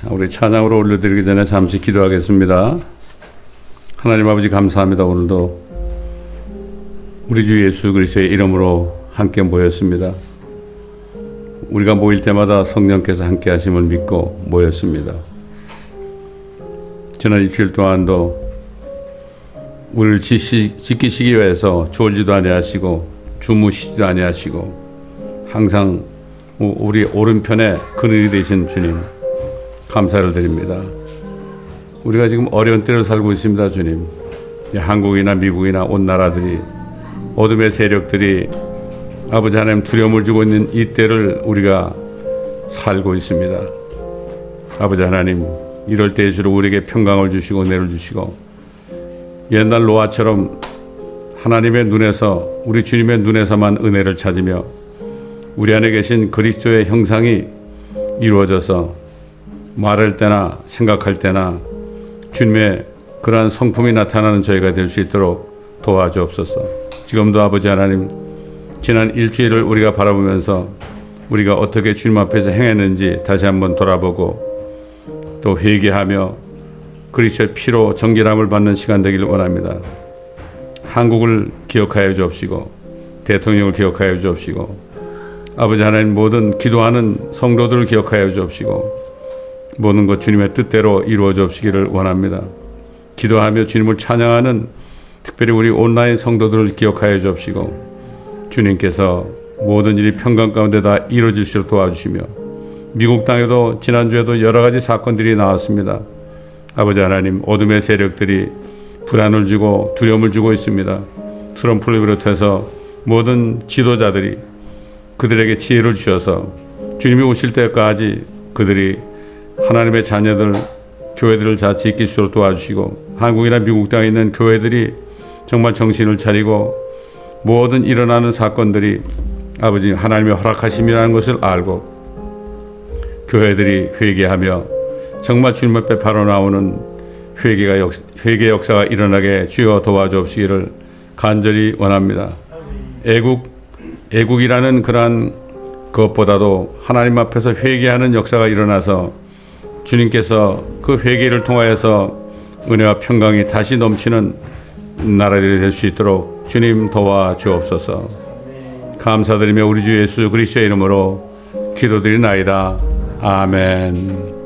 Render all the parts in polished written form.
자, 우리 찬양으로 올려드리기 전에 잠시 기도하겠습니다. 하나님 아버지 감사합니다. 오늘도 우리 주 예수 그리스도의 이름으로 함께 모였습니다. 우리가 모일 때마다 성령께서 함께 하심을 믿고 모였습니다. 지난 일주일 동안도 우리를 지키시기 위해서 졸지도 아니하시고 주무시지도 아니하시고 항상 우리 오른편에 그늘이 되신 주님 감사를 드립니다. 우리가 지금 어려운 때를 살고 있습니다. 주님, 한국이나 미국이나 온 나라들이 어둠의 세력들이 아버지 하나님 두려움을 주고 있는 이 때를 우리가 살고 있습니다. 아버지 하나님, 이럴 때에 주로 우리에게 평강을 주시고 은혜를 주시고 옛날 노아처럼 하나님의 눈에서 우리 주님의 눈에서만 은혜를 찾으며 우리 안에 계신 그리스도의 형상이 이루어져서 말할 때나 생각할 때나 주님의 그러한 성품이 나타나는 저희가 될 수 있도록 도와주옵소서. 지금도 아버지 하나님, 지난 일주일을 우리가 바라보면서 우리가 어떻게 주님 앞에서 행했는지 다시 한번 돌아보고 또 회개하며 그리스도의 피로 정결함을 받는 시간 되기를 원합니다. 한국을 기억하여 주옵시고 대통령을 기억하여 주옵시고 아버지 하나님, 모든 기도하는 성도들을 기억하여 주옵시고 모든 것 주님의 뜻대로 이루어 주옵시기를 원합니다. 기도하며 주님을 찬양하는 특별히 우리 온라인 성도들을 기억하여 주옵시고 주님께서 모든 일이 평강 가운데 다 이루어질 수 있도록 도와주시며 미국 땅에도 지난주에도 여러 가지 사건들이 나왔습니다. 아버지 하나님, 어둠의 세력들이 불안을 주고 두려움을 주고 있습니다. 트럼프를 비롯해서 모든 지도자들이 그들에게 지혜를 주셔서 주님이 오실 때까지 그들이 하나님의 자녀들, 교회들을 잘 지킬 수 있도록 도와주시고 한국이나 미국 땅에 있는 교회들이 정말 정신을 차리고 모든 일어나는 사건들이 아버지 하나님의 허락하심이라는 것을 알고 교회들이 회개하며 정말 주님 앞에 바로 나오는 회개 역사가 일어나게 주여 도와주옵시기를 간절히 원합니다. 애국이라는 그러한 것보다도 하나님 앞에서 회개하는 역사가 일어나서 주님께서 그 회개를 통하여서 은혜와 평강이 다시 넘치는 나라들이 될 수 있도록 주님 도와주옵소서. 감사드리며 우리 주 예수 그리스도의 이름으로 기도드리나이다. 아멘.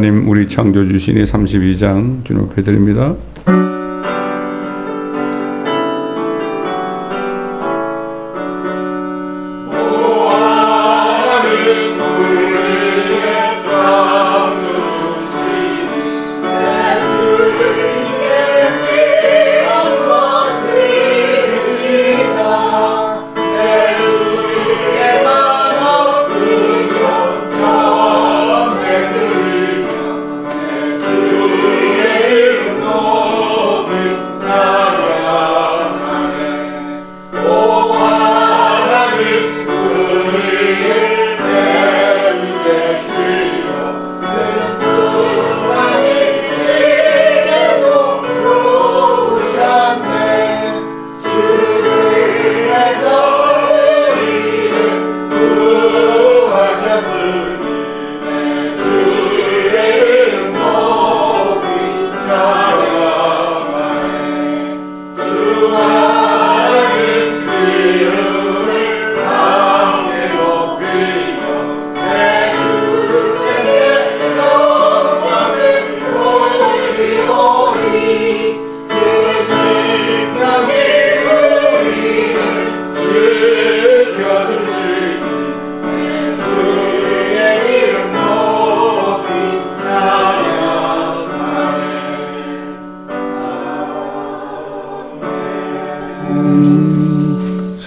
하나님 우리 창조주시니 32장 주님 앞에 드립니다.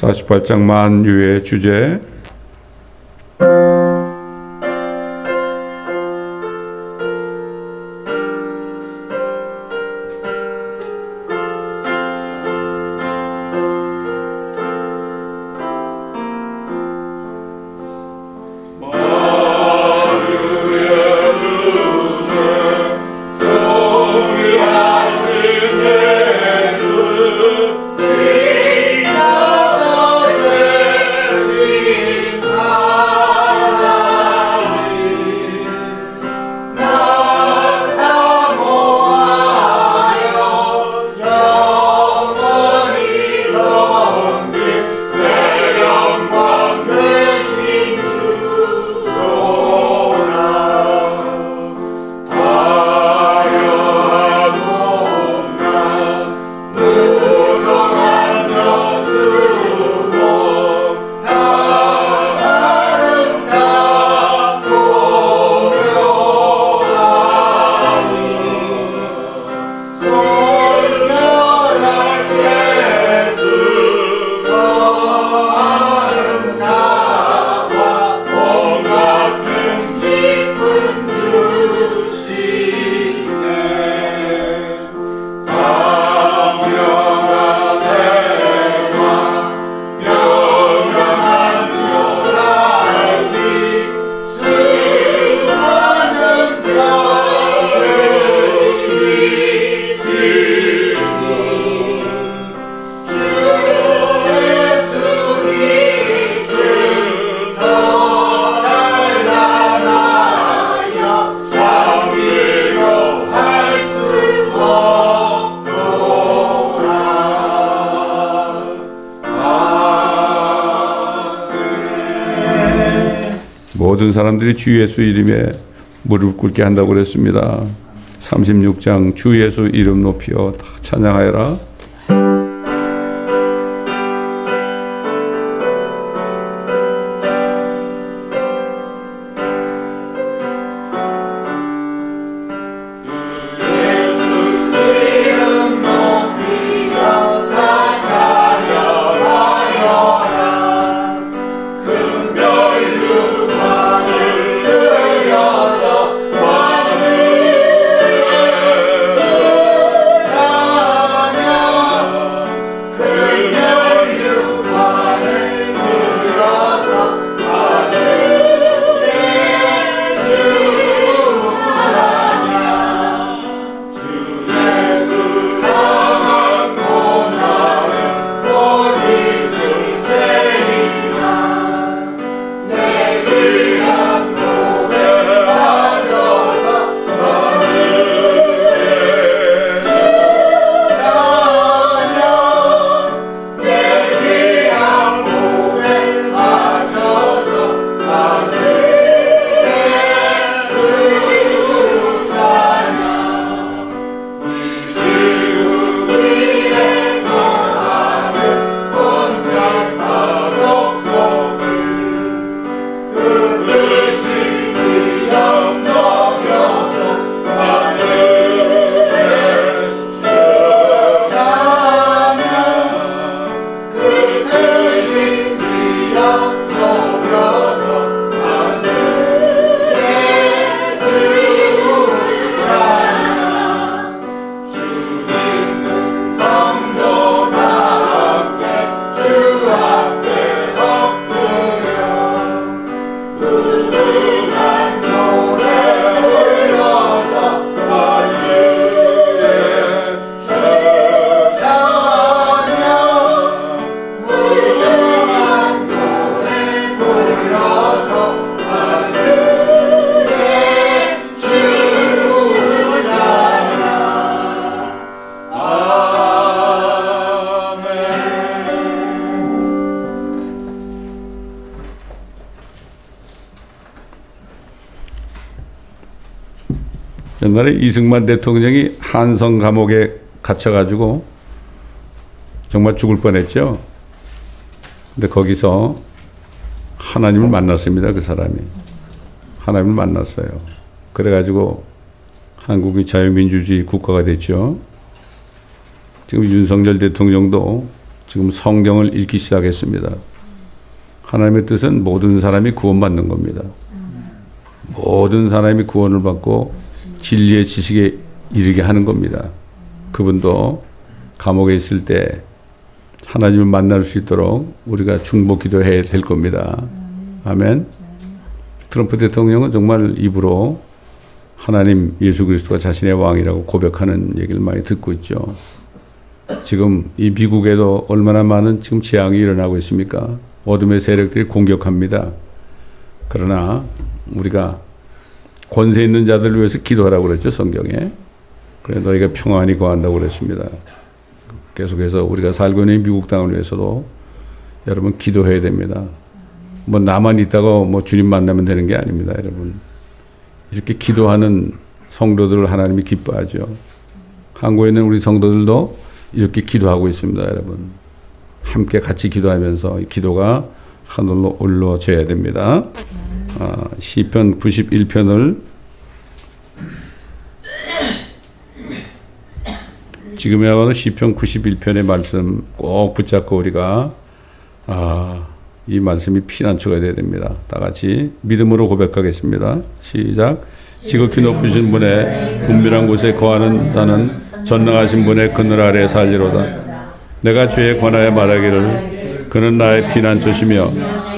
사십팔 장 만유의 주제. 모든 사람들이 주 예수 이름에 무릎 꿇게 한다고 그랬습니다. 36장 주 예수 이름 높이여 다 찬양하여라. 찬양 옛날에 이승만 대통령이 한성 감옥에 갇혀가지고 정말 죽을 뻔했죠. 근데 거기서 하나님을 만났습니다. 그 사람이. 하나님을 만났어요. 그래가지고 한국이 자유민주주의 국가가 됐죠. 지금 윤석열 대통령도 지금 성경을 읽기 시작했습니다. 하나님의 뜻은 모든 사람이 구원받는 겁니다. 모든 사람이 구원을 받고 진리의 지식에 이르게 하는 겁니다. 그분도 감옥에 있을 때 하나님을 만날 수 있도록 우리가 중보 기도해야 될 겁니다. 아멘. 트럼프 대통령은 정말 입으로 하나님 예수 그리스도가 자신의 왕이라고 고백하는 얘기를 많이 듣고 있죠. 지금 이 미국에도 얼마나 많은 지금 재앙이 일어나고 있습니까? 어둠의 세력들이 공격합니다. 그러나 우리가 권세 있는 자들을 위해서 기도하라고 그랬죠, 성경에. 그래 너희가 평안히 거한다고 그랬습니다. 계속해서 우리가 살고 있는 미국 땅을 위해서도 여러분 기도해야 됩니다. 뭐 나만 있다가 뭐 주님 만나면 되는 게 아닙니다, 여러분. 이렇게 기도하는 성도들을 하나님이 기뻐하죠. 한국에 있는 우리 성도들도 이렇게 기도하고 있습니다, 여러분. 함께 같이 기도하면서 이 기도가 하늘로 올라져야 됩니다. 시편 91편을 지금이야말로 시편 91편의 말씀 꼭 붙잡고 우리가 이 말씀이 피난처가 되어야 됩니다. 다 같이 믿음으로 고백하겠습니다. 시작. 지극히 높으신 분의 분밀한 곳에 거하는 나는 전능하신 분의 그늘 아래 살리로다. 내가 주에 관하여 말하기를 그는 나의 피난처시며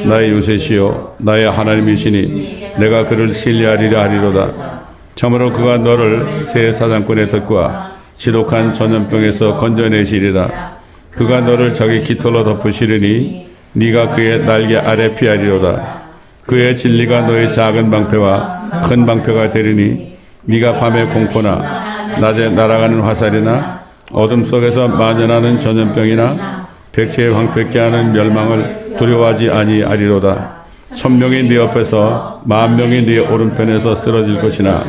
나의 요새시요 나의 하나님이시니 내가 그를 신뢰하리라 하리로다. 참으로 그가 너를 새 사냥꾼의 덫과 지독한 전염병에서 건져내시리라. 그가 너를 자기 깃털로 덮으시리니 네가 그의 날개 아래 피하리로다. 그의 진리가 너의 작은 방패와 큰 방패가 되리니 네가 밤에 공포나 낮에 날아가는 화살이나 어둠 속에서 만연하는 전염병이나 백제에 황폐케 하는 멸망을 두려워하지 아니하리로다. 1000명이 네 옆에서 10,000명이 네 오른편에서 쓰러질 것이나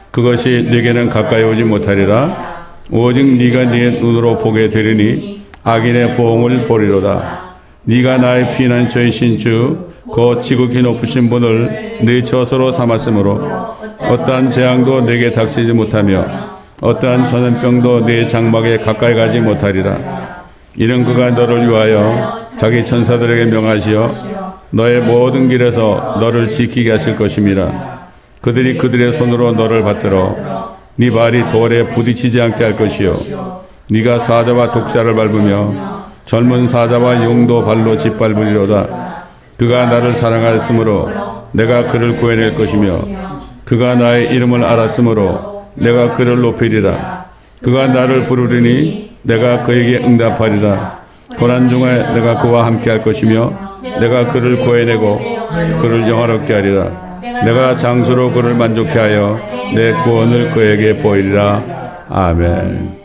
그것이 네게는 가까이 오지 못하리라. 오직 네가 네 눈으로 보게 되리니 악인의 보응을 보리로다. 네가 나의 피난처이신 주 곧 지극히 높으신 분을 네 처소로 삼았으므로 어떠한 재앙도 내게 닥치지 못하며 어떠한 전염병도 네 장막에 가까이 가지 못하리라. 이는 그가 너를 위하여 자기 천사들에게 명하시어 너의 모든 길에서 너를 지키게 하실 것임이라. 그들이 그들의 손으로 너를 받들어 네 발이 돌에 부딪히지 않게 할 것이요 네가 사자와 독사를 밟으며 젊은 사자와 용도 발로 짓밟으리로다. 그가 나를 사랑하였으므로 내가 그를 구해낼 것이며 그가 나의 이름을 알았으므로 내가 그를 높이리라. 그가 나를 부르리니 내가 그에게 응답하리라. 고난 중에 내가 그와 함께 할 것이며 내가 그를 구해내고 그를 영화롭게 하리라. 내가 장수로 그를 만족케 하여 내 구원을 그에게 보이리라. 아멘.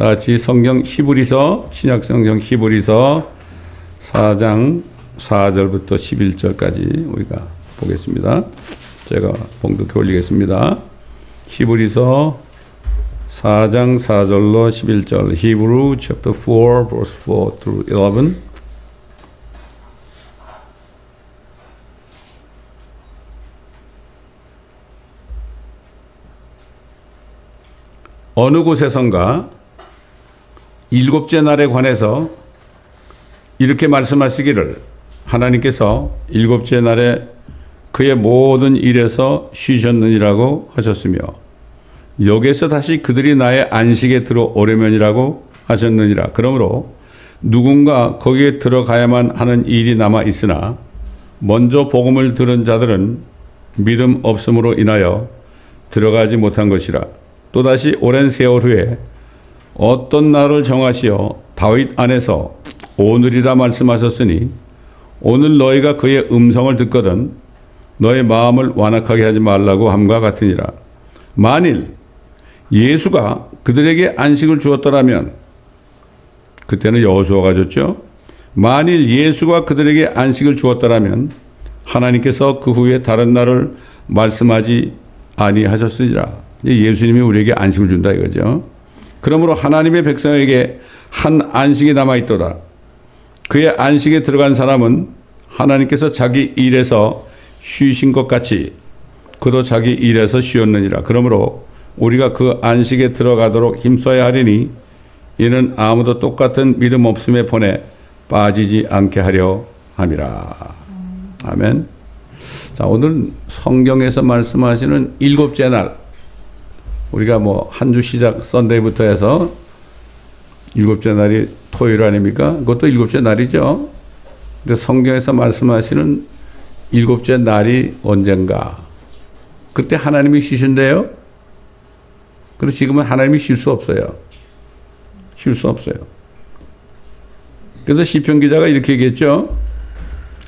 다 같이 성경 히브리서 신약 성경 히브리서 4장 4절부터 11절까지 우리가 보겠습니다. 제가 봉독해 올리겠습니다. 히브리서 4장 4절로 11절 Hebrew chapter 4 verse 4 through 11. 어느 곳에선가 일곱째 날에 관해서 이렇게 말씀하시기를 하나님께서 일곱째 날에 그의 모든 일에서 쉬셨느니라고 하셨으며 여기에서 다시 그들이 나의 안식에 들어오려면이라고 하셨느니라. 그러므로 누군가 거기에 들어가야만 하는 일이 남아 있으나 먼저 복음을 들은 자들은 믿음 없음으로 인하여 들어가지 못한 것이라. 또다시 오랜 세월 후에 어떤 날을 정하시어 다윗 안에서 오늘이라 말씀하셨으니 오늘 너희가 그의 음성을 듣거든 너의 마음을 완악하게 하지 말라고 함과 같으니라. 만일 예수가 그들에게 안식을 주었더라면, 그때는 여호수아가 줬죠. 만일 예수가 그들에게 안식을 주었더라면 하나님께서 그 후에 다른 날을 말씀하지 아니하셨으리라. 예수님이 우리에게 안식을 준다 이거죠. 그러므로 하나님의 백성에게 한 안식이 남아있도다. 그의 안식에 들어간 사람은 하나님께서 자기 일에서 쉬신 것 같이 그도 자기 일에서 쉬었느니라. 그러므로 우리가 그 안식에 들어가도록 힘써야 하리니 이는 아무도 똑같은 믿음 없음에 본에 빠지지 않게 하려 함이라. 아멘. 자, 오늘 성경에서 말씀하시는 일곱째 날, 우리가 뭐 한 주 시작 썬데이부터 해서 일곱째 날이 토요일 아닙니까? 그것도 일곱째 날이죠. 근데 성경에서 말씀하시는 일곱째 날이 언젠가? 그때 하나님이 쉬신대요. 그래서 지금은 하나님이 쉴 수 없어요. 쉴 수 없어요. 그래서 시편 기자가 이렇게 얘기했죠.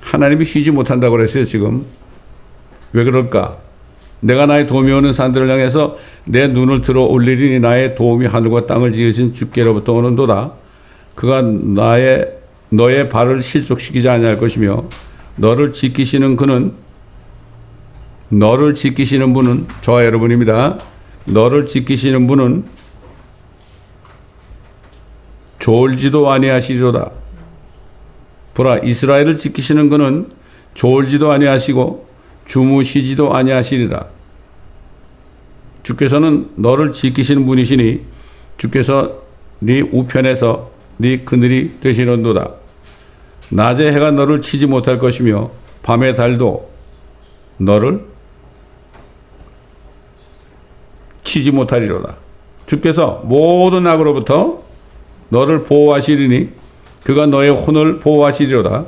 하나님이 쉬지 못한다고 그랬어요, 지금. 왜 그럴까? 내가 나의 도움이 오는 산들을 향해서 내 눈을 들어 올리리니 나의 도움이 하늘과 땅을 지으신 주께로부터 오는도다. 그가 너의 발을 실족시키지 아니할 것이며 너를 지키시는 분은 저와 여러분입니다. 너를 지키시는 분은 졸지도 아니하시리로다. 보라, 이스라엘을 지키시는 그는 졸지도 아니하시고 주무시지도 아니하시리라. 주께서는 너를 지키시는 분이시니 주께서 네 우편에서 네 그늘이 되시는도다. 낮에 해가 너를 치지 못할 것이며 밤의 달도 너를 치지 못하리로다. 주께서 모든 악으로부터 너를 보호하시리니 그가 너의 혼을 보호하시리로다.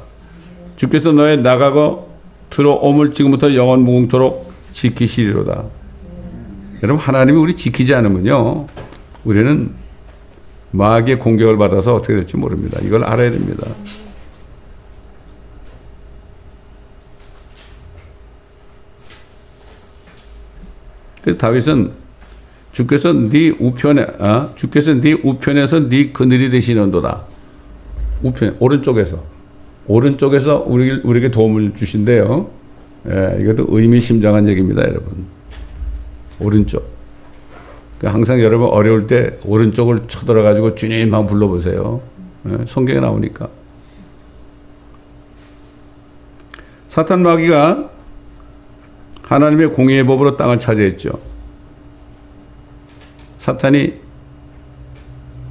주께서 너의 나가고 들어옴을 지금부터 영원 무궁토록 지키시리로다. 여러분, 하나님이 우리 지키지 않으면요, 우리는 마귀의 공격을 받아서 어떻게 될지 모릅니다. 이걸 알아야 됩니다. 그래서 다윗은 주께서 네 우편에서 네 그늘이 되시는도다. 우편, 오른쪽에서 우리에게 도움을 주신대요. 예, 이것도 의미심장한 얘기입니다, 여러분. 오른쪽. 항상 여러분 어려울 때 오른쪽을 쳐들어가지고 주님 한번 불러보세요. 예, 성경에 나오니까. 사탄 마귀가 하나님의 공의의 법으로 땅을 차지했죠. 사탄이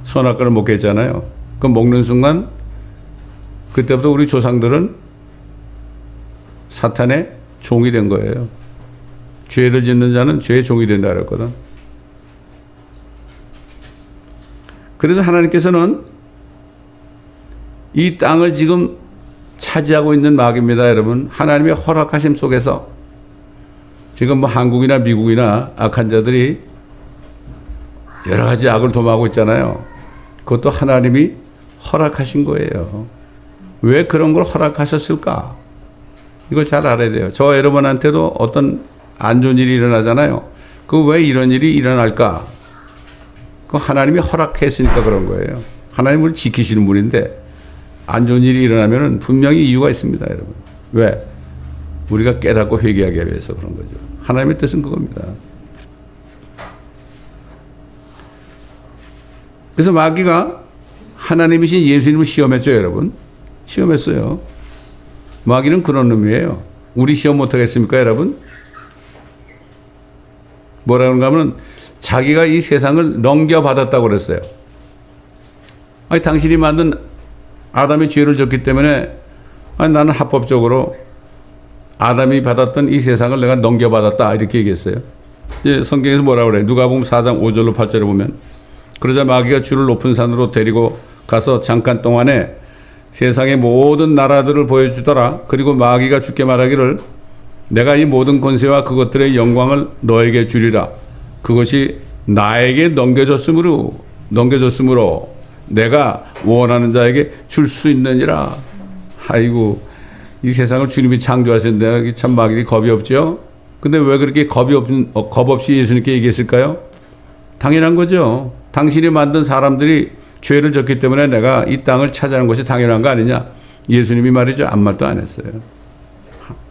선악과를 먹게 했잖아요. 그 먹는 순간 그때부터 우리 조상들은 사탄의 종이 된 거예요. 죄를 짓는 자는 죄의 종이 된다 그랬거든. 그래서 하나님께서는 이 땅을 지금 차지하고 있는 마귀입니다, 여러분. 하나님의 허락하심 속에서 지금 뭐 한국이나 미국이나 악한 자들이 여러 가지 악을 도모하고 있잖아요. 그것도 하나님이 허락하신 거예요. 왜 그런 걸 허락하셨을까? 이걸 잘 알아야 돼요. 저 여러분한테도 어떤 안 좋은 일이 일어나잖아요. 그 왜 이런 일이 일어날까? 그 하나님이 허락했으니까 그런 거예요. 하나님이 우리를 지키시는 분인데 안 좋은 일이 일어나면 분명히 이유가 있습니다, 여러분. 왜? 우리가 깨닫고 회개하기 위해서 그런 거죠. 하나님의 뜻은 그겁니다. 그래서 마귀가 하나님이신 예수님을 시험했죠, 여러분. 시험했어요. 마귀는 그런 의미예요. 우리 시험 못하겠습니까, 여러분? 뭐라는가 하면 자기가 이 세상을 넘겨받았다고 그랬어요. 아니, 당신이 만든 아담이 죄를 졌기 때문에 아니, 나는 합법적으로 아담이 받았던 이 세상을 내가 넘겨받았다 이렇게 얘기했어요. 이제 성경에서 뭐라고 그래요? 누가복음 4장 5절로 8절에 보면 그러자 마귀가 주를 높은 산으로 데리고 가서 잠깐 동안에 세상의 모든 나라들을 보여주더라. 그리고 마귀가 주께 말하기를 내가 이 모든 권세와 그것들의 영광을 너에게 주리라. 그것이 나에게 넘겨졌으므로 내가 원하는 자에게 줄 수 있느니라. 아이고, 이 세상을 주님이 창조하셨는데 참 마귀이 겁이 없죠. 근데 왜 그렇게 겁 없이 예수님께 얘기했을까요? 당연한 거죠. 당신이 만든 사람들이 죄를 졌기 때문에 내가 이 땅을 차지하는 것이 당연한 거 아니냐. 예수님이 말이죠. 아무 말도 안 했어요.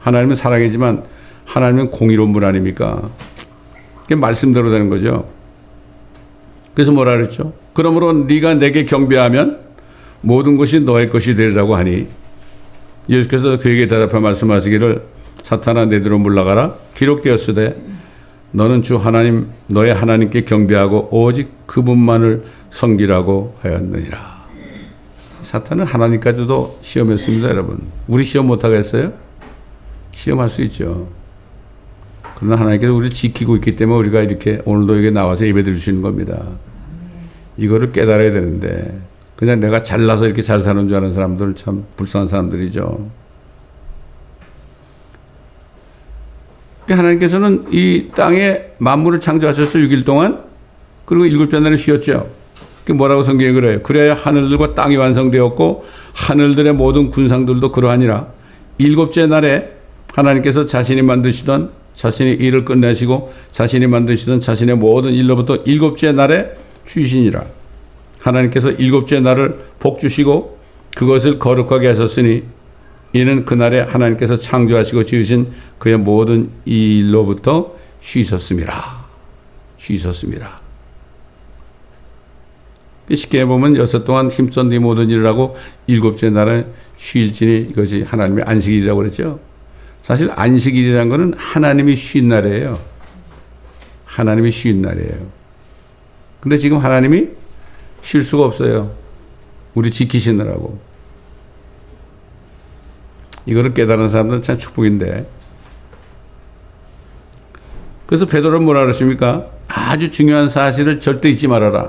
하나님은 사랑이지만 하나님은 공의로운 분 아닙니까? 그게 말씀대로 되는 거죠. 그래서 뭐라 그랬죠? 그러므로 네가 내게 경배하면 모든 것이 너의 것이 되리라고 하니 예수께서 그에게 대답해 말씀하시기를 사탄아 내대로 물러가라. 기록되었으되 너는 주 하나님 너의 하나님께 경배하고 오직 그분만을 섬기라고 하였느니라. 사탄은 하나님까지도 시험했습니다, 여러분. 우리 시험 못하겠어요? 시험할 수 있죠. 그러나 하나님께서 우리를 지키고 있기 때문에 우리가 이렇게 오늘도 여기 나와서 예배 드릴 수 있는 겁니다. 이거를 깨달아야 되는데 그냥 내가 잘나서 이렇게 잘 사는 줄 아는 사람들 참 불쌍한 사람들이죠. 하나님께서는 이 땅에 만물을 창조하셨죠. 6일 동안. 그리고 7째 날에 쉬었죠. 그게 뭐라고 성경에 그래요? 그래야 하늘들과 땅이 완성되었고 하늘들의 모든 군상들도 그러하니라. 7째 날에 하나님께서 자신이 만드시던 자신의 일을 끝내시고 자신이 만드시던 자신의 모든 일로부터 7째 날에 쉬시니라. 하나님께서 7째 날을 복주시고 그것을 거룩하게 하셨으니 이는 그날에 하나님께서 창조하시고 지으신 그의 모든 일로부터 쉬셨습니다. 쉬셨습니다. 쉽게 보면 6 동안 힘써 네 모든 일을 하고 7째 날에 쉬일지니 이것이 하나님의 안식일이라고 그랬죠. 사실 안식일이라는 것은 하나님이 쉰 날이에요. 하나님이 쉰 날이에요. 근데 지금 하나님이 쉴 수가 없어요. 우리 지키시느라고. 이거를 깨달은 사람들은 참 축복인데. 그래서 베드로는 뭐라 그랬습니까? 아주 중요한 사실을 절대 잊지 말아라.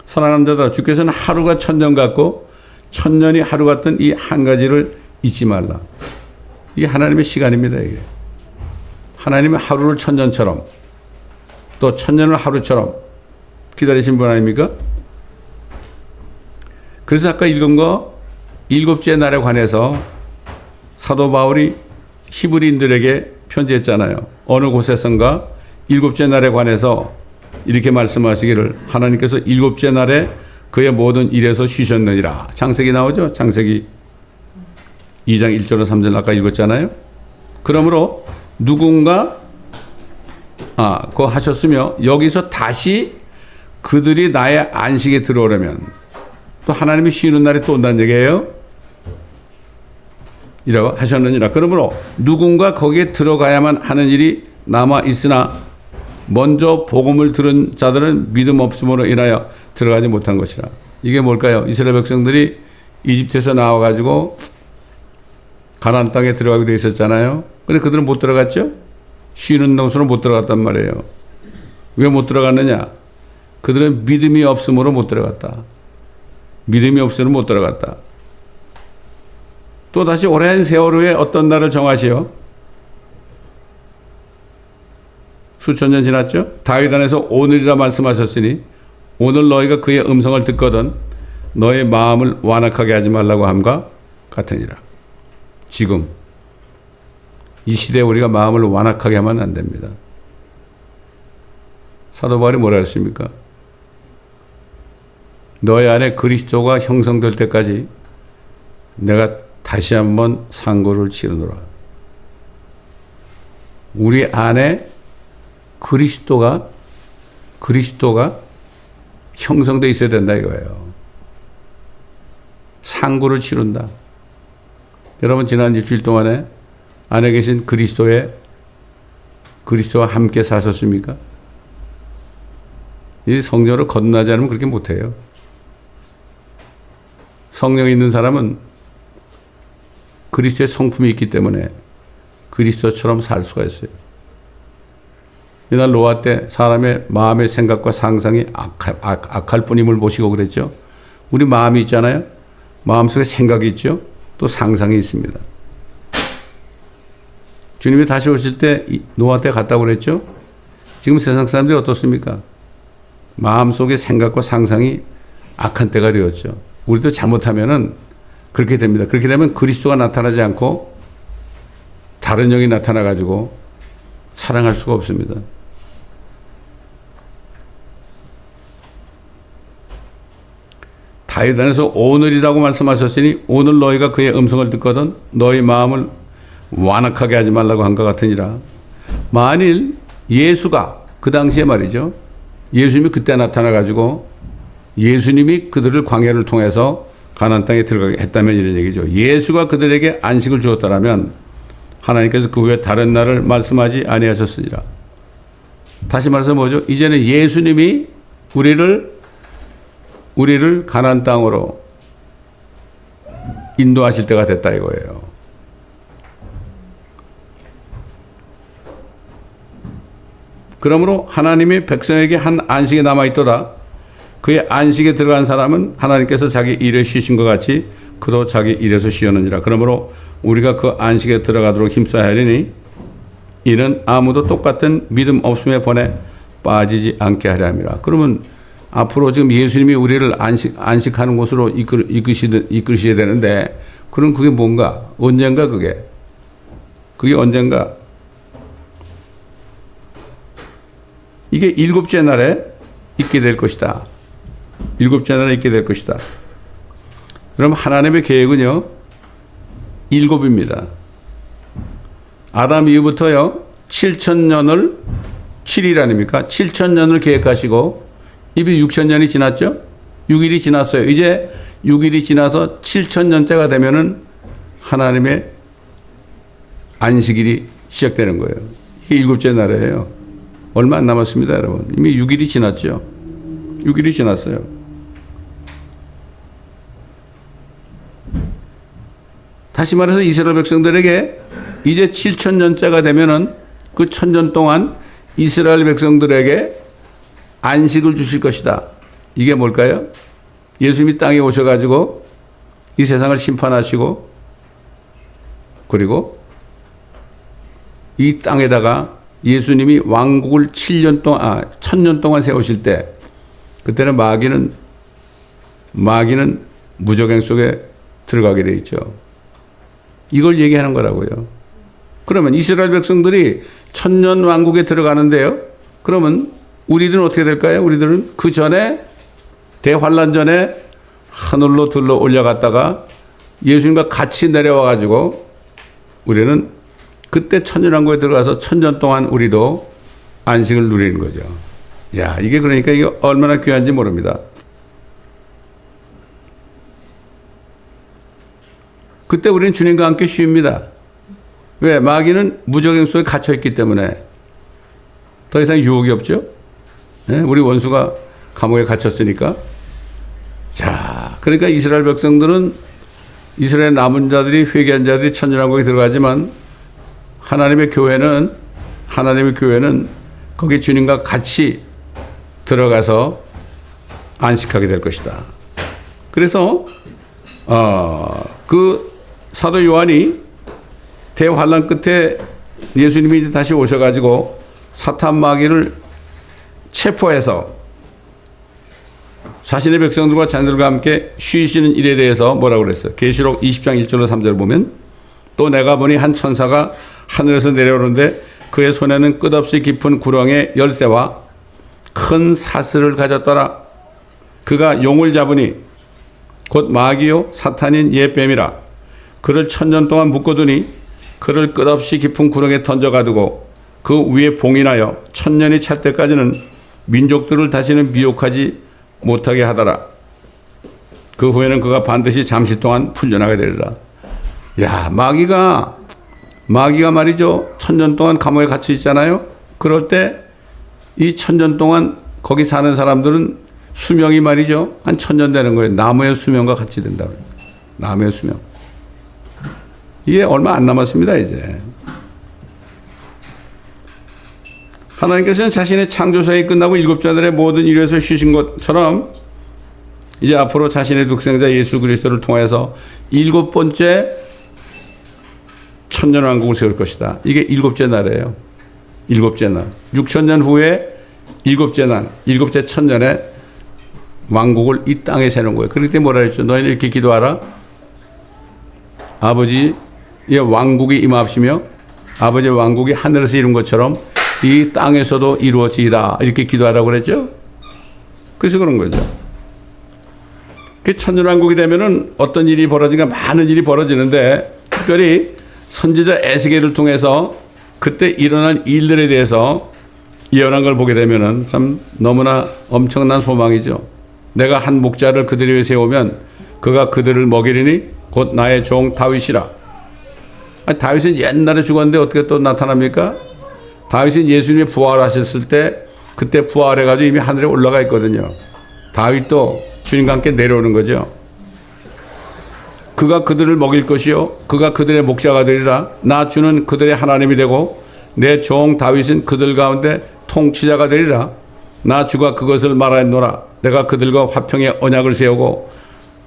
사랑하는 자들아, 주께서는 하루가 1000년 같고 1000년이 하루 같던 이 한 가지를 잊지 말라. 이게 하나님의 시간입니다. 이게 하나님은 하루를 1000년처럼 또 1000년을 하루처럼 기다리신 분 아닙니까? 그래서 아까 읽은 거 7째 날에 관해서 사도 바울이 히브리인들에게 편지했잖아요. 어느 곳에선가 7째 날에 관해서 이렇게 말씀하시기를 하나님께서 7째 날에 그의 모든 일에서 쉬셨느니라. 창세기 나오죠? 창세기 2장 1절로 3절 아까 읽었잖아요. 그러므로 누군가 그거 하셨으며 여기서 다시 그들이 나의 안식에 들어오려면 또 하나님이 쉬는 날이 또 온다는 얘기예요. 이라고 하셨느니라. 그러므로 누군가 거기에 들어가야만 하는 일이 남아 있으나 먼저 복음을 들은 자들은 믿음 없음으로 인하여 들어가지 못한 것이라. 이게 뭘까요? 이스라엘 백성들이 이집트에서 나와가지고 가나안 땅에 들어가게 돼 있었잖아요. 근데 그들은 못 들어갔죠? 쉬는 곳으로 못 들어갔단 말이에요. 왜 못 들어갔느냐? 그들은 믿음이 없음으로 못 들어갔다. 믿음이 없으면 못 들어갔다. 또 다시 오랜 세월 후에 어떤 날을 정하시어 수천 년 지났죠? 다윗 안에서 오늘이라 말씀하셨으니 오늘 너희가 그의 음성을 듣거든 너의 마음을 완악하게 하지 말라고 함과 같으니라. 지금 이 시대에 우리가 마음을 완악하게 하면 안 됩니다. 사도 바울이 뭐라 했습니까? 너희 안에 그리스도가 형성될 때까지 내가 다시 한번 상고를 치르노라. 우리 안에 그리스도가 형성되어 있어야 된다 이거예요. 상고를 치른다. 여러분 지난 일주일 동안에 안에 계신 그리스도의 그리스도와 함께 사셨습니까? 이 성령으로 거듭나지 않으면 그렇게 못해요. 성령이 있는 사람은 그리스도의 성품이 있기 때문에 그리스도처럼 살 수가 있어요. 이날 노아 때 사람의 마음의 생각과 상상이 악할 뿐임을 보시고 그랬죠. 우리 마음이 있잖아요. 마음속에 생각이 있죠. 또 상상이 있습니다. 주님이 다시 오실 때 노아 때 갔다고 그랬죠. 지금 세상 사람들이 어떻습니까? 마음속에 생각과 상상이 악한 때가 되었죠. 우리도 잘못하면은 그렇게 됩니다. 그렇게 되면 그리스도가 나타나지 않고 다른 영이 나타나 가지고 사랑할 수가 없습니다. 다윗 안에서 오늘이라고 말씀하셨으니 오늘 너희가 그의 음성을 듣거든 너희 마음을 완악하게 하지 말라고 한 것 같으니라. 만일 예수가 그 당시에 말이죠. 예수님이 그때 나타나 가지고 예수님이 그들을 광야를 통해서 가나안 땅에 들어가게 했다면 이런 얘기죠. 예수가 그들에게 안식을 주었다라면 하나님께서 그 후에 다른 날을 말씀하지 아니하셨으리라. 다시 말해서 뭐죠? 이제는 예수님이 우리를 가나안 땅으로 인도하실 때가 됐다 이거예요. 그러므로 하나님이 백성에게 한 안식이 남아있도다. 그의 안식에 들어간 사람은 하나님께서 자기 일에 쉬신 것 같이 그도 자기 일에서 쉬었느니라. 그러므로 우리가 그 안식에 들어가도록 힘써야 하리니 이는 아무도 똑같은 믿음 없음에 번에 빠지지 않게 하려 함이라. 그러면 앞으로 지금 예수님이 우리를 안식하는 곳으로 이끄셔야 되는데 그럼 그게 뭔가? 언젠가 그게 언젠가? 이게 7째 날에 있게 될 것이다. 7째 날에 있게 될 것이다. 그럼 하나님의 계획은요, 7입니다. 아담 이후부터요, 7,000년을 7일 아닙니까? 7,000년을 계획하시고, 이미 6,000년이 지났죠? 6일이 지났어요. 이제 6일이 지나서 7,000년째가 되면은 하나님의 안식일이 시작되는 거예요. 이게 7째 날이에요. 얼마 안 남았습니다, 여러분. 이미 6일이 지났죠? 6일이 지났어요. 다시 말해서 이스라엘 백성들에게 이제 7,000년째가 되면은 그 1,000년 동안 이스라엘 백성들에게 안식을 주실 것이다. 이게 뭘까요? 예수님이 땅에 오셔가지고 이 세상을 심판하시고 그리고 이 땅에다가 예수님이 왕국을 1,000년 동안 세우실 때 그때는 마귀는 무적행 속에 들어가게 돼 있죠. 이걸 얘기하는 거라고요. 그러면 이스라엘 백성들이 1,000년 왕국에 들어가는데요. 그러면 우리들은 어떻게 될까요? 우리들은 그 전에 대환란 전에 하늘로 들러 올라갔다가 예수님과 같이 내려와 가지고 우리는 그때 천년왕국에 들어가서 1,000년 동안 우리도 안식을 누리는 거죠. 야, 이게 그러니까 이게 얼마나 귀한지 모릅니다. 그때 우리는 주님과 함께 쉽니다. 왜? 마귀는 무적행 속에 갇혀있기 때문에 더 이상 유혹이 없죠. 네? 우리 원수가 감옥에 갇혔으니까. 자, 그러니까 이스라엘 백성들은 이스라엘 남은 자들이 회개한 자들이 천년왕국에 들어가지만 하나님의 교회는 거기 주님과 같이 들어가서 안식하게 될 것이다. 그래서 그 사도 요한이 대환란 끝에 예수님이 다시 오셔가지고 사탄 마귀를 체포해서 자신의 백성들과 자녀들과 함께 쉬시는 일에 대해서 뭐라고 그랬어요? 계시록 20장 1절로 3절 보면 또 내가 보니 한 천사가 하늘에서 내려오는데 그의 손에는 끝없이 깊은 구렁의 열쇠와 큰 사슬을 가졌더라. 그가 용을 잡으니 곧 마귀요 사탄인 옛 뱀이라. 그를 1,000년 동안 묶어두니 그를 끝없이 깊은 구렁에 던져가두고 그 위에 봉인하여 1,000년이 찰 때까지는 민족들을 다시는 미혹하지 못하게 하더라. 그 후에는 그가 반드시 잠시 동안 풀려나게 되리라. 야, 마귀가 말이죠. 1,000년 동안 감옥에 갇혀 있잖아요. 그럴 때 이 1000년 동안 거기 사는 사람들은 수명이 말이죠. 한 1000년 되는 거예요. 나무의 수명과 같이 된다고요. 나무의 수명. 이게 얼마 안 남았습니다, 이제. 하나님께서는 자신의 창조사역이 끝나고 7째 날에 모든 일에서 쉬신 것처럼 이제 앞으로 자신의 독생자 예수 그리스도를 통해서 7번째 천년왕국을 세울 것이다. 이게 7째 날이에요. 7째 날. 6000년 후에 7째 날, 7째 천년에 왕국을 이 땅에 세우는 거예요. 그럴 때 뭐라 했죠? 너희는 이렇게 기도하라. 아버지의 왕국이 임하시며 아버지의 왕국이 하늘에서 이룬 것처럼 이 땅에서도 이루어지이다. 이렇게 기도하라고 그랬죠? 그래서 그런 거죠. 그 천년왕국이 되면은 어떤 일이 벌어지니까 많은 일이 벌어지는데 특별히 선지자 에스겔을 통해서 그때 일어난 일들에 대해서 예언한 걸 보게 되면은 참 너무나 엄청난 소망이죠. 내가 한 목자를 그들 위에 세우면 그가 그들을 먹이리니 곧 나의 종 다윗이라. 아니, 다윗은 옛날에 죽었는데 어떻게 또 나타납니까? 다윗은 예수님이 부활하셨을 때 그때 부활해가지고 이미 하늘에 올라가 있거든요. 다윗도 주님과 함께 내려오는 거죠. 그가 그들을 먹일 것이요 그가 그들의 목자가 되리라. 나 주는 그들의 하나님이 되고 내 종 다윗은 그들 가운데 통치자가 되리라. 나 주가 그것을 말하노라. 내가 그들과 화평의 언약을 세우고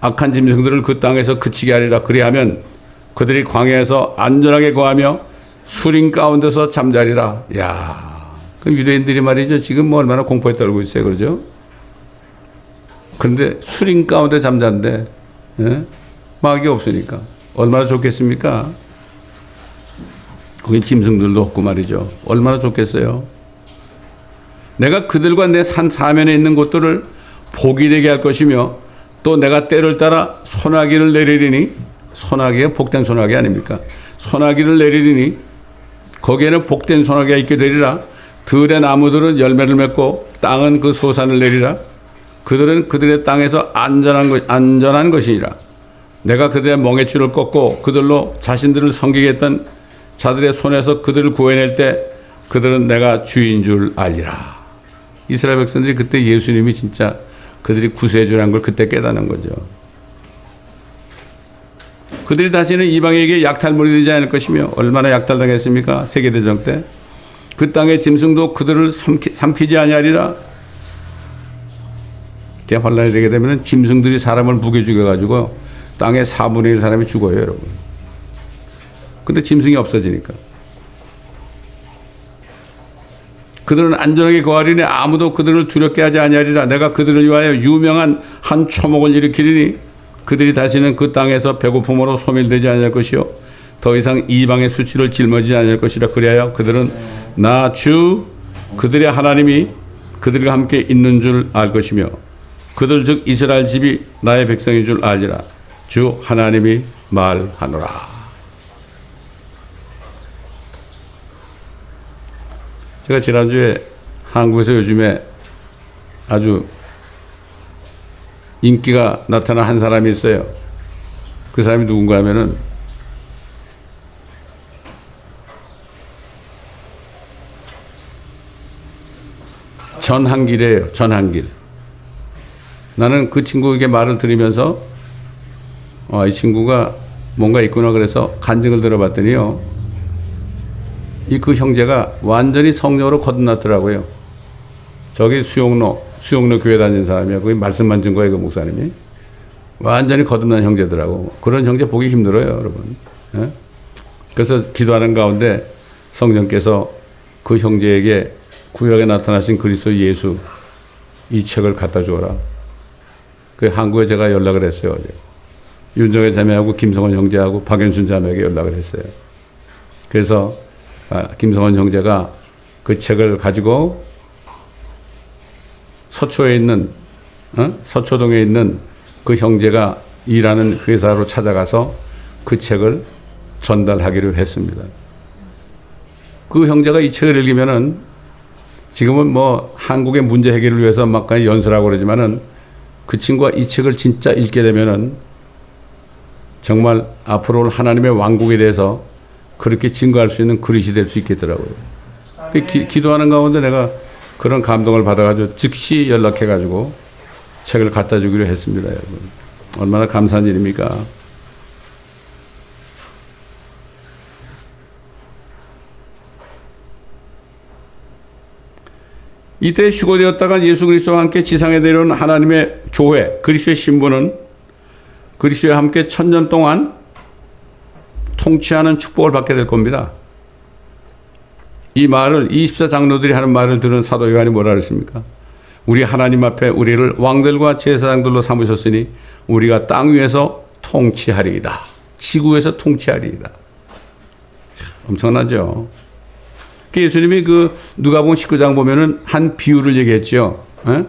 악한 짐승들을 그 땅에서 그치게 하리라. 그리하면 그들이 광야에서 안전하게 거하며 수린 가운데서 잠자리라. 야, 그 유대인들이 말이죠. 지금 뭐 얼마나 공포에 떨고 있어요. 그러죠? 그런데 수린 가운데 잠자는데, 예? 막이 없으니까. 얼마나 좋겠습니까? 거기 짐승들도 없고 말이죠. 얼마나 좋겠어요? 내가 그들과 내 산 사면에 있는 곳들을 복이 되게 할 것이며 또 내가 때를 따라 소나기를 내리리니 소나기가 복된 소나기 아닙니까? 소나기를 내리리니 거기에는 복된 소나기가 있게 되리라. 들의 나무들은 열매를 맺고 땅은 그 소산을 내리라. 그들은 그들의 땅에서 안전한 것이니라. 내가 그들의 멍에줄을 꺾고 그들로 자신들을 섬기게 했던 자들의 손에서 그들을 구해낼 때 그들은 내가 주인 줄 알리라. 이스라엘 백성들이 그때 예수님이 진짜 그들이 구세해 주라는 걸 그때 깨닫는 거죠. 그들이 다시는 이방에게 약탈물이 되지 않을 것이며 얼마나 약탈당했습니까? 세계대전 때. 그 땅의 짐승도 그들을 삼키지 아니하리라. 대환란이 되게 되면 짐승들이 사람을 무게 죽여가지고 땅의 4분의 1 사람이 죽어요, 여러분. 근데 짐승이 없어지니까. 그들은 안전하게 거하리니 아무도 그들을 두렵게 하지 아니하리라. 내가 그들을 위하여 유명한 한 초목을 일으키리니 그들이 다시는 그 땅에서 배고픔으로 소멸되지 아니할 것이요 더 이상 이방의 수치를 짊어지지 아니할 것이라. 그리하여 그들은 나 주 그들의 하나님이 그들과 함께 있는 줄 알 것이며 그들 즉 이스라엘 집이 나의 백성인 줄 알리라. 주 하나님이 말하노라. 제가 지난주에 한국에서 요즘에 아주 인기가 나타난 한 사람이 있어요. 그 사람이 누군가 하면은 전한길이에요. 전한길. 나는 그 친구에게 말을 들으면서 이 친구가 뭔가 있구나 그래서 간증을 들어봤더니요. 그 형제가 완전히 성령으로 거듭났더라고요. 저기 수용로 교회 다니는 사람이야. 거기 말씀만 준 거예요, 그 목사님이. 완전히 거듭난 형제더라고. 그런 형제 보기 힘들어요, 여러분. 예? 그래서 기도하는 가운데 성령께서 그 형제에게 구약에 나타나신 그리스도 예수 이 책을 갖다 주어라. 그 한국에 제가 연락을 했어요, 어제. 윤정혜 자매하고 김성원 형제하고 박연순 자매에게 연락을 했어요. 그래서 김성원 형제가 그 책을 가지고 서초에 있는 서초동에 있는 그 형제가 일하는 회사로 찾아가서 그 책을 전달하기로 했습니다. 그 형제가 이 책을 읽으면은 지금은 뭐 한국의 문제 해결을 위해서 막 연설하고 그러지만은 그 친구가 이 책을 진짜 읽게 되면은 정말 앞으로 올 하나님의 왕국에 대해서 그렇게 증거할 수 있는 그릇이 될 수 있겠더라고요. 기도하는 가운데 내가 그런 감동을 받아가지고 즉시 연락해가지고 책을 갖다 주기로 했습니다, 여러분. 얼마나 감사한 일입니까? 이때 휴거되었다가 예수 그리스도와 함께 지상에 내려온 하나님의 교회, 그리스도의 신부는 그리스도와 함께 1000년 동안 통치하는 축복을 받게 될 겁니다. 이 말을 24장로들이 하는 말을 들은 사도 요한이 뭐라 그랬습니까? 우리 하나님 앞에 우리를 왕들과 제사장들로 삼으셨으니 우리가 땅 위에서 통치하리이다. 지구에서 통치하리이다. 엄청나죠? 예수님이 그 누가복음 19장 보면은 한 비유를 얘기했죠. 에?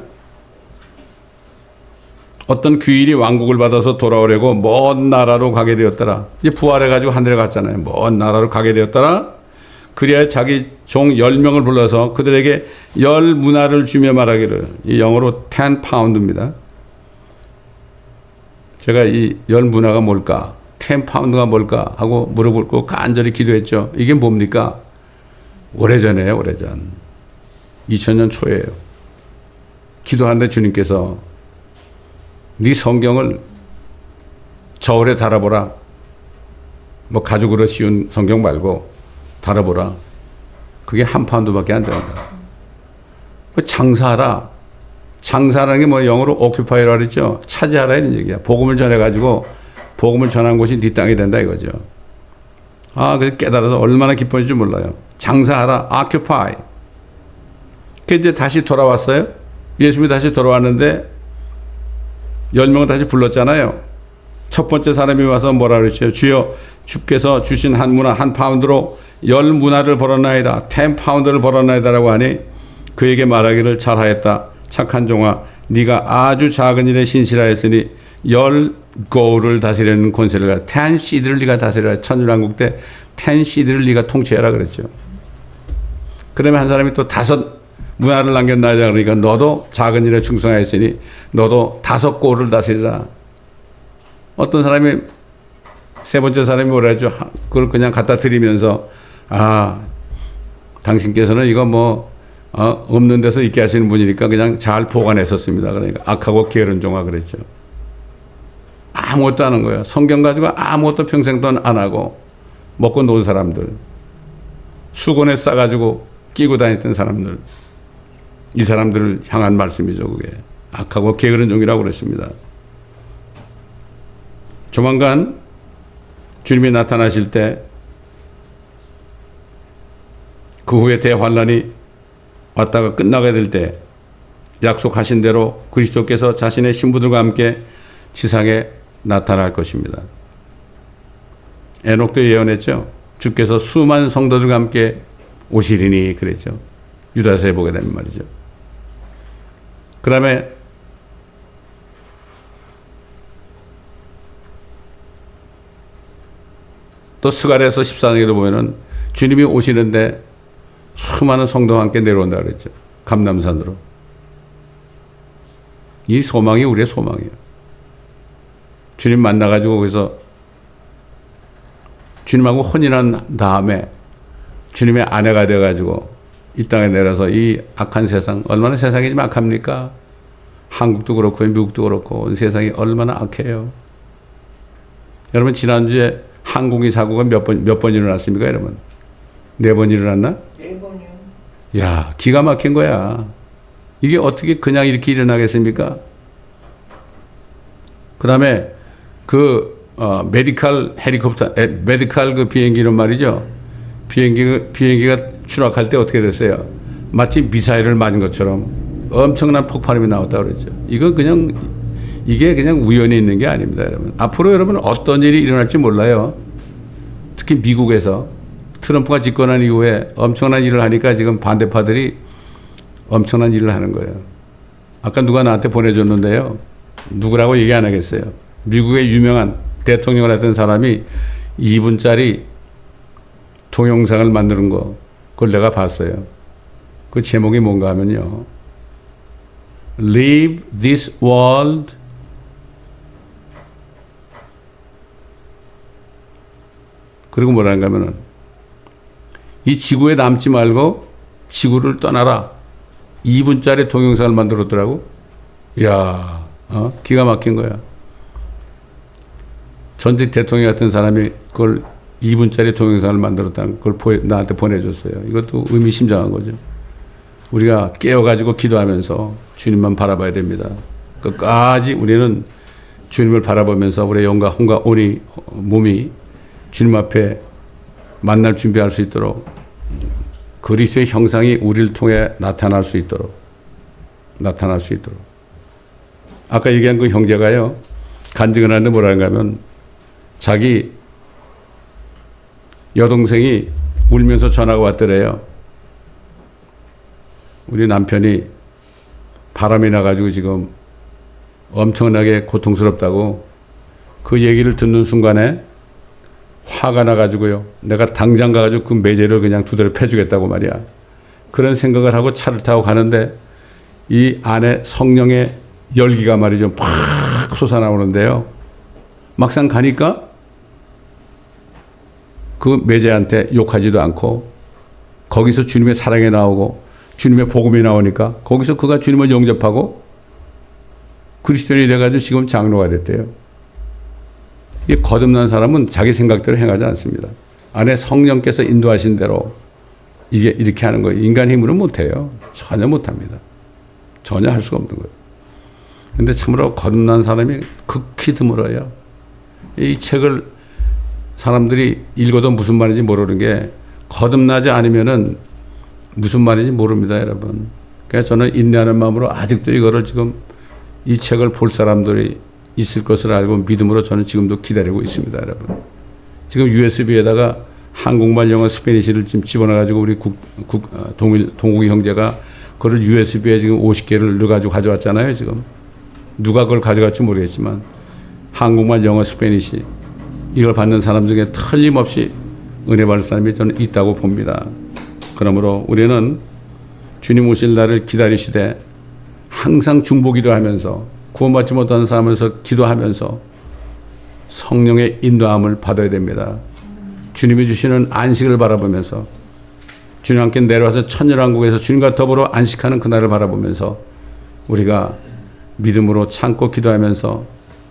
어떤 귀인이 왕국을 받아서 돌아오려고 먼 나라로 가게 되었더라. 이제 부활해가지고 하늘에 갔잖아요. 먼 나라로 가게 되었더라. 그리하여 자기 종 10명을 불러서 그들에게 10문화를 주며 말하기를, 이 영어로 10파운드입니다. 제가 이 10문화가 뭘까? 10파운드가 뭘까? 하고 물어보고 간절히 기도했죠. 이게 뭡니까? 오래전이에요, 오래전. 2000년 초예요. 기도하는데 주님께서 네 성경을 저울에 달아보라. 뭐 가죽으로 씌운 성경 말고 달아보라. 그게 1파운드밖에 안 된다. 장사하라. 장사라는 게 뭐 영어로 occupy라 그랬죠. 차지하라 이런 얘기야. 복음을 전해가지고 복음을 전한 곳이 네 땅이 된다 이거죠. 아, 그래서 깨달아서 얼마나 기뻐질지 몰라요. 장사하라, occupy. 그 이제 다시 돌아왔어요. 예수님이 다시 돌아왔는데 10명을 다시 불렀잖아요. 첫 번째 사람이 와서 뭐라 그랬죠? 주여, 주께서 주신 한 문화 1파운드로 10문화를 벌었나이다. 10파운드를 벌었나이다라고 하니 그에게 말하기를 잘하였다. 착한 종아, 네가 아주 작은 일에 신실하였으니 10고울을 다스리는 권세를 가져. 10시드를 네가 다스려라. 천일왕국 때 10시드를 네가 통치해라 그랬죠. 그다음에 한 사람이 또 5문화를 남겼나이다 그러니까 너도 작은 일에 충성하였으니 너도 5고울을 다스리라. 어떤 사람이 세 번째 사람이 뭐라 했죠? 그걸 그냥 갖다 드리면서 아, 당신께서는 이거 뭐 없는 데서 있게 하시는 분이니까 그냥 잘 보관했었습니다. 그러니까 악하고 게으른 종아 그랬죠. 아무것도 안 한 거예요. 성경 가지고 아무것도 평생 돈 안 하고 먹고 논 사람들, 수건에 싸가지고 끼고 다녔던 사람들, 이 사람들을 향한 말씀이죠. 그게 악하고 게으른 종이라고 그랬습니다. 조만간 주님이 나타나실 때 그 후에 대환란이 왔다가 끝나게 될 때 약속하신 대로 그리스도께서 자신의 신부들과 함께 지상에 나타날 것입니다. 에녹도 예언했죠. 주께서 수많은 성도들과 함께 오시리니 그랬죠. 유다서에 보게 되는 말이죠. 그 다음에 또 스가랴서 14장에도 보면은 주님이 오시는데 수많은 성도와 함께 내려온다 그랬죠. 감람산으로. 이 소망이 우리의 소망이에요. 주님 만나가지고 거기서 주님하고 혼인한 다음에 주님의 아내가 돼가지고 이 땅에 내려서 이 악한 세상, 얼마나 세상이 좀 악합니까? 한국도 그렇고 미국도 그렇고 온 세상이 얼마나 악해요. 여러분 지난주에 항공기 사고가 몇 번 일어났습니까 여러분? 4번 일어났나? 4번이요. 야, 기가 막힌 거야. 이게 어떻게 그냥 이렇게 일어나겠습니까? 그 다음에 메디칼 헬리콥터, 메디칼 그 비행기는 말이죠. 비행기가 추락할 때 어떻게 됐어요? 마치 미사일을 맞은 것처럼 엄청난 폭발음이 나왔다고 그랬죠. 이게 그냥 우연히 있는 게 아닙니다, 여러분. 앞으로 여러분 어떤 일이 일어날지 몰라요. 특히 미국에서 트럼프가 집권한 이후에 엄청난 일을 하니까 지금 반대파들이 엄청난 일을 하는 거예요. 아까 누가 나한테 보내줬는데요. 누구라고 얘기 안 하겠어요. 미국의 유명한 대통령을 했던 사람이 2분짜리 동영상을 만드는 거, 그걸 내가 봤어요. 그 제목이 뭔가 하면요. Leave this world 그리고 뭐라는가 하면은 이 지구에 남지 말고 지구를 떠나라. 2분짜리 동영상을 만들었더라고. 이야, 기가 막힌 거야. 전직 대통령 같은 사람이 그걸 2분짜리 동영상을 만들었다는 걸 나한테 보내줬어요. 이것도 의미심장한 거죠. 우리가 깨어가지고 기도하면서 주님만 바라봐야 됩니다. 끝까지 우리는 주님을 바라보면서 우리의 영과 혼과 온이 몸이 주님 앞에 만날 준비할 수 있도록 그리스도의 형상이 우리를 통해 나타날 수 있도록 아까 얘기한 그 형제가요 간증을 하는데 뭐라는가 하면 자기 여동생이 울면서 전화가 왔더래요. 우리 남편이 바람이 나가지고 지금 엄청나게 고통스럽다고 그 얘기를 듣는 순간에 화가 나가지고요. 내가 당장 가가지고 그 매제를 그냥 두드려 패주겠다고 말이야. 그런 생각을 하고 차를 타고 가는데 이 안에 성령의 열기가 말이죠. 팍 솟아나오는데요. 막상 가니까 그 매제한테 욕하지도 않고 거기서 주님의 사랑이 나오고 주님의 복음이 나오니까 거기서 그가 주님을 영접하고 그리스도인이 돼가지고 지금 장로가 됐대요. 이 거듭난 사람은 자기 생각대로 행하지 않습니다. 안에 성령께서 인도하신 대로 이게 이렇게 하는 거예요. 인간 힘으로 못해요. 전혀 못합니다. 전혀 할 수가 없는 거예요. 근데 참으로 거듭난 사람이 극히 드물어요. 이 책을 사람들이 읽어도 무슨 말인지 모르는 게 거듭나지 않으면은 무슨 말인지 모릅니다, 여러분. 그래서 저는 인내하는 마음으로 아직도 이거를 지금 이 책을 볼 사람들이 있을 것을 알고 믿음으로 저는 지금도 기다리고 있습니다, 여러분. 지금 USB에다가 한국말, 영어, 스페니시를 지금 집어넣어가지고 우리 동국이 형제가 그걸 USB에 지금 50개를 넣어가지고 가져왔잖아요, 지금. 누가 그걸 가져갈지 모르겠지만 한국말, 영어, 스페니시 이걸 받는 사람 중에 틀림없이 은혜 받을 사람이 저는 있다고 봅니다. 그러므로 우리는 주님 오실 날을 기다리시되 항상 중보기도 하면서 구원받지 못하는 사람에서 기도하면서 성령의 인도함을 받아야 됩니다. 주님이 주시는 안식을 바라보면서 주님 함께 내려와서 천년왕국에서 주님과 더불어 안식하는 그날을 바라보면서 우리가 믿음으로 참고 기도하면서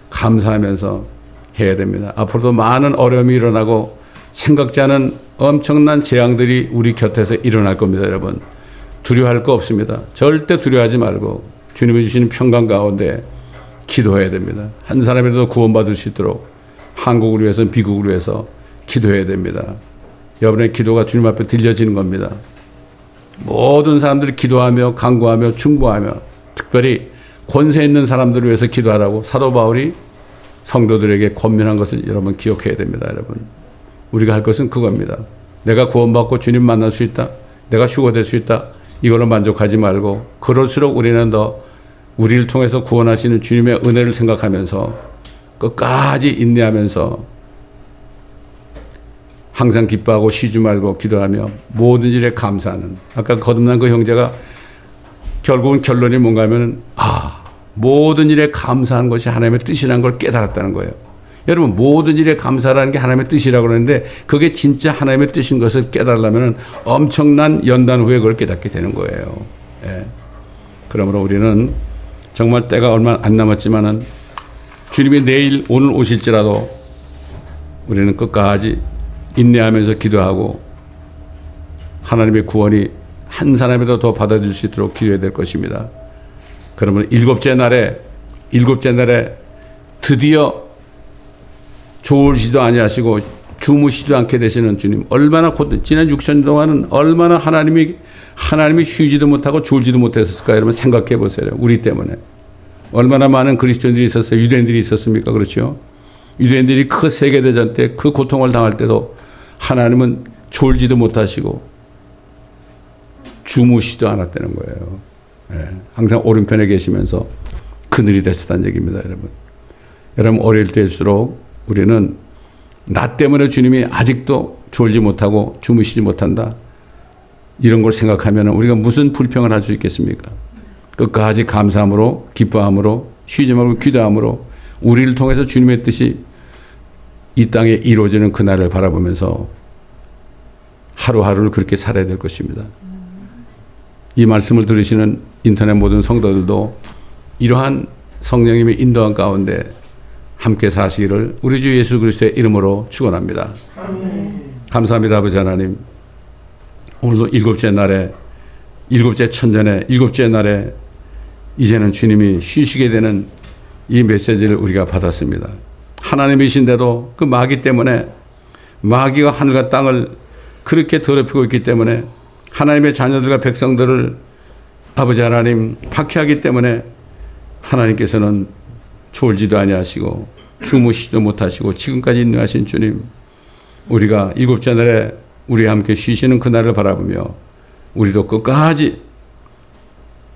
감사하면서 해야 됩니다. 앞으로도 많은 어려움이 일어나고 생각지 않은 엄청난 재앙들이 우리 곁에서 일어날 겁니다, 여러분. 두려워할 거 없습니다. 절대 두려워하지 말고 주님이 주시는 평강 가운데 기도해야 됩니다. 한 사람이라도 구원받을 수 있도록 한국을 위해서 미국을 위해서 기도해야 됩니다. 여러분의 기도가 주님 앞에 들려지는 겁니다. 모든 사람들이 기도하며 간구하며 충고하며 특별히 권세 있는 사람들을 위해서 기도하라고 사도 바울이 성도들에게 권면한 것을 여러분 기억해야 됩니다, 여러분. 우리가 할 것은 그겁니다. 내가 구원받고 주님 만날 수 있다. 내가 휴거될 수 있다. 이걸로 만족하지 말고 그럴수록 우리는 더 우리를 통해서 구원하시는 주님의 은혜를 생각하면서 끝까지 인내하면서 항상 기뻐하고 쉬지 말고 기도하며 모든 일에 감사하는 아까 거듭난 그 형제가 결국은 결론이 뭔가 하면 모든 일에 감사한 것이 하나님의 뜻이라는 걸 깨달았다는 거예요. 여러분 모든 일에 감사라는 게 하나님의 뜻이라고 그러는데 그게 진짜 하나님의 뜻인 것을 깨달으려면 엄청난 연단 후에 그걸 깨닫게 되는 거예요. 예. 그러므로 우리는 정말 때가 얼마 안 남았지만은 주님이 내일 오늘 오실지라도 우리는 끝까지 인내하면서 기도하고 하나님의 구원이 한 사람이라도 더 받아들일 수 있도록 기도해야 될 것입니다. 그러면 일곱째 날에 드디어 졸지도 아니하시고 주무시지도 않게 되시는 주님 얼마나 지난 6천 동안은 얼마나 하나님이 쉬지도 못하고 졸지도 못했을까 여러분 생각해 보세요. 우리 때문에 얼마나 많은 그리스도인들이 있었어요. 유대인들이 있었습니까? 그렇죠? 유대인들이 그 세계대전 때 그 고통을 당할 때도 하나님은 졸지도 못하시고 주무시지도 않았다는 거예요. 예, 항상 오른편에 계시면서 그늘이 되셨다는 얘기입니다, 여러분. 여러분 어릴 때일수록 우리는 나 때문에 주님이 아직도 졸지 못하고 주무시지 못한다. 이런 걸 생각하면 우리가 무슨 불평을 할 수 있겠습니까? 끝까지 감사함으로 기뻐함으로 쉬지 말고 기도함으로 우리를 통해서 주님의 뜻이 이 땅에 이루어지는 그날을 바라보면서 하루하루를 그렇게 살아야 될 것입니다. 이 말씀을 들으시는 인터넷 모든 성도들도 이러한 성령님의 인도한 가운데 함께 사시기를 우리 주 예수 그리스도의 이름으로 축원합니다. 감사합니다. 아버지 하나님, 오늘도 일곱째 날에, 일곱째 천전에, 일곱째 날에 이제는 주님이 쉬시게 되는 이 메시지를 우리가 받았습니다. 하나님이신데도 그 마귀 때문에, 마귀가 하늘과 땅을 그렇게 더럽히고 있기 때문에 하나님의 자녀들과 백성들을 아버지 하나님 박해하기 때문에 하나님께서는 졸지도 아니하시고 주무시지도 못하시고 지금까지 인도하신 주님, 우리가 일곱째 날에 우리와 함께 쉬시는 그날을 바라보며 우리도 끝까지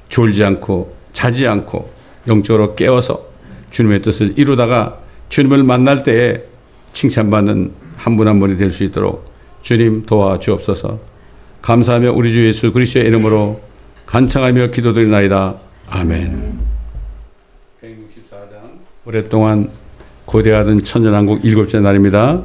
졸지 않고 자지 않고 영적으로 깨어서 주님의 뜻을 이루다가 주님을 만날 때에 칭찬받는 한 분 한 분이 될 수 있도록 주님 도와주옵소서. 감사하며 우리 주 예수 그리스도의 이름으로 간청하며 기도드리나이다. 아멘. 164장 오랫동안 고대하던 천년왕국 일곱째 날입니다.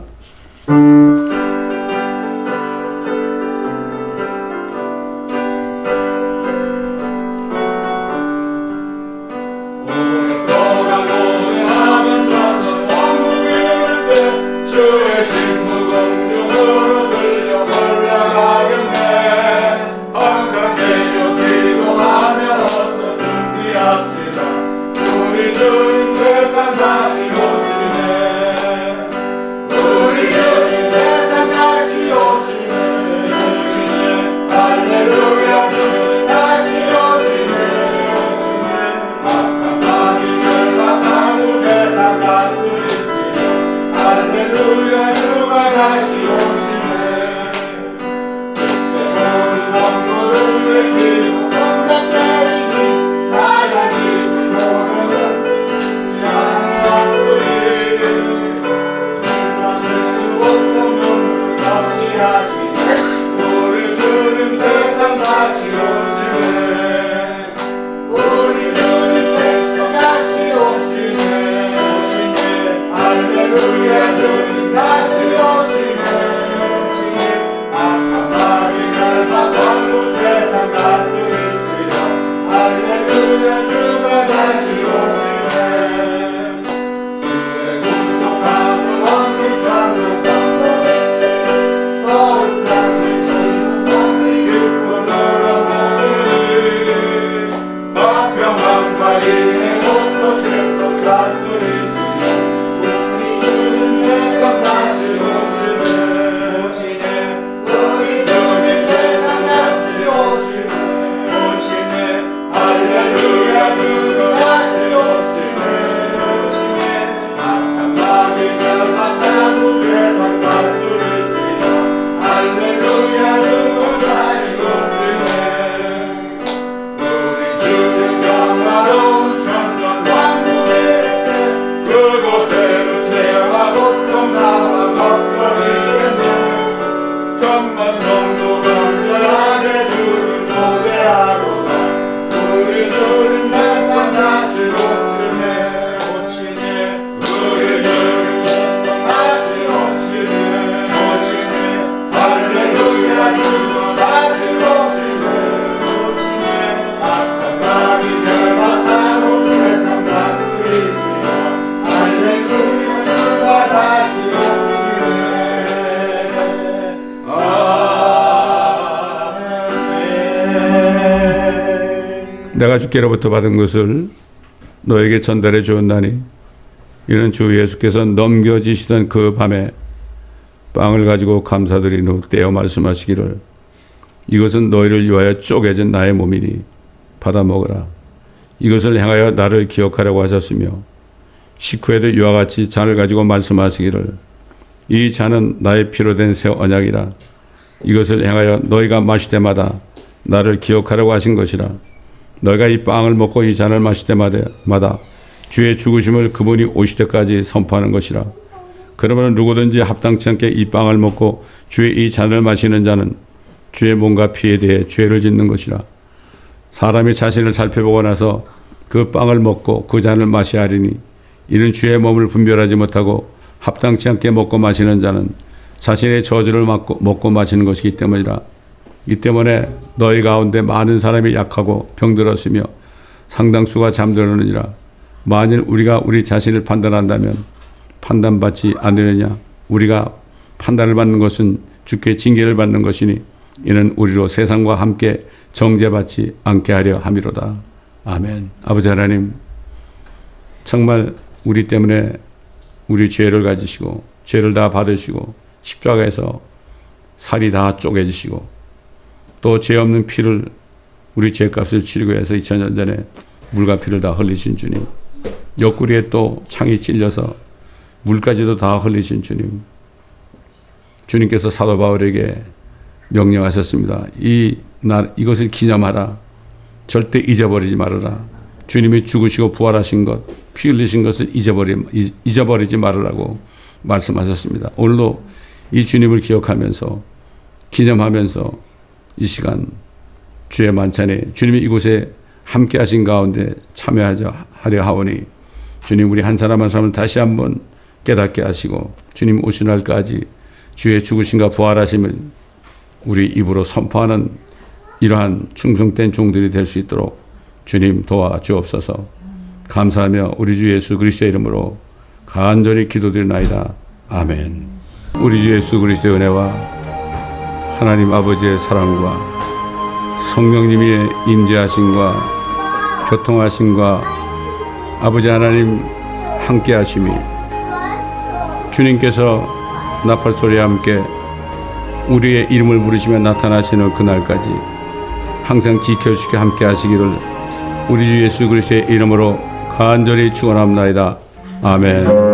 내가 주께로부터 받은 것을 너에게 전달해 주었나니 이는 주 예수께서 넘겨지시던 그 밤에 빵을 가지고 감사드린 후 떼어 말씀하시기를 이것은 너희를 위하여 쪼개진 나의 몸이니 받아 먹으라. 이것을 행하여 나를 기억하라고 하셨으며 식후에도 이와 같이 잔을 가지고 말씀하시기를 이 잔은 나의 피로 된 새 언약이라. 이것을 행하여 너희가 마실 때마다 나를 기억하라고 하신 것이라. 너희가 이 빵을 먹고 이 잔을 마실 때마다 주의 죽으심을 그분이 오실 때까지 선포하는 것이라. 그러면 누구든지 합당치 않게 이 빵을 먹고 주의 이 잔을 마시는 자는 주의 몸과 피에 대해 죄를 짓는 것이라. 사람이 자신을 살펴보고 나서 그 빵을 먹고 그 잔을 마셔야 하리니 이는 주의 몸을 분별하지 못하고 합당치 않게 먹고 마시는 자는 자신의 저주를 먹고 마시는 것이기 때문이라. 이 때문에 너희 가운데 많은 사람이 약하고 병들었으며 상당수가 잠들었느니라. 만일 우리가 우리 자신을 판단한다면 판단받지 않으려냐. 우리가 판단을 받는 것은 주께 징계를 받는 것이니 이는 우리로 세상과 함께 정죄받지 않게 하려 함이로다. 아멘. 아버지 하나님, 정말 우리 때문에 우리 죄를 가지시고 죄를 다 받으시고 십자가에서 살이 다 쪼개지시고 또 죄 없는 피를 우리 죄값을 치르기 위해서 2000년 전에 물과 피를 다 흘리신 주님, 옆구리에 또 창이 찔려서 물까지도 다 흘리신 주님, 주님께서 사도 바울에게 명령하셨습니다. 이것을 기념하라. 절대 잊어버리지 말아라. 주님이 죽으시고 부활하신 것, 피 흘리신 것을 잊어버리지 말으라고 말씀하셨습니다. 오늘도 이 주님을 기억하면서 기념하면서 이 시간 주의 만찬에 주님이 이곳에 함께 하신 가운데 참여하려 하오니 주님, 우리 한 사람 한 사람을 다시 한번 깨닫게 하시고 주님 오신 날까지 주의 죽으심과 부활하심을 우리 입으로 선포하는 이러한 충성된 종들이 될 수 있도록 주님 도와주옵소서. 감사하며 우리 주 예수 그리스도의 이름으로 간절히 기도드리나이다. 아멘. 우리 주 예수 그리스도의 은혜와 하나님 아버지의 사랑과 성령님의 임재하심과 교통하심과 아버지 하나님 함께 하심이 주님께서 나팔소리와 함께 우리의 이름을 부르시며 나타나시는 그날까지 항상 지켜주시게 함께 하시기를 우리 주 예수 그리스도의 이름으로 간절히 축원합니다. 아멘.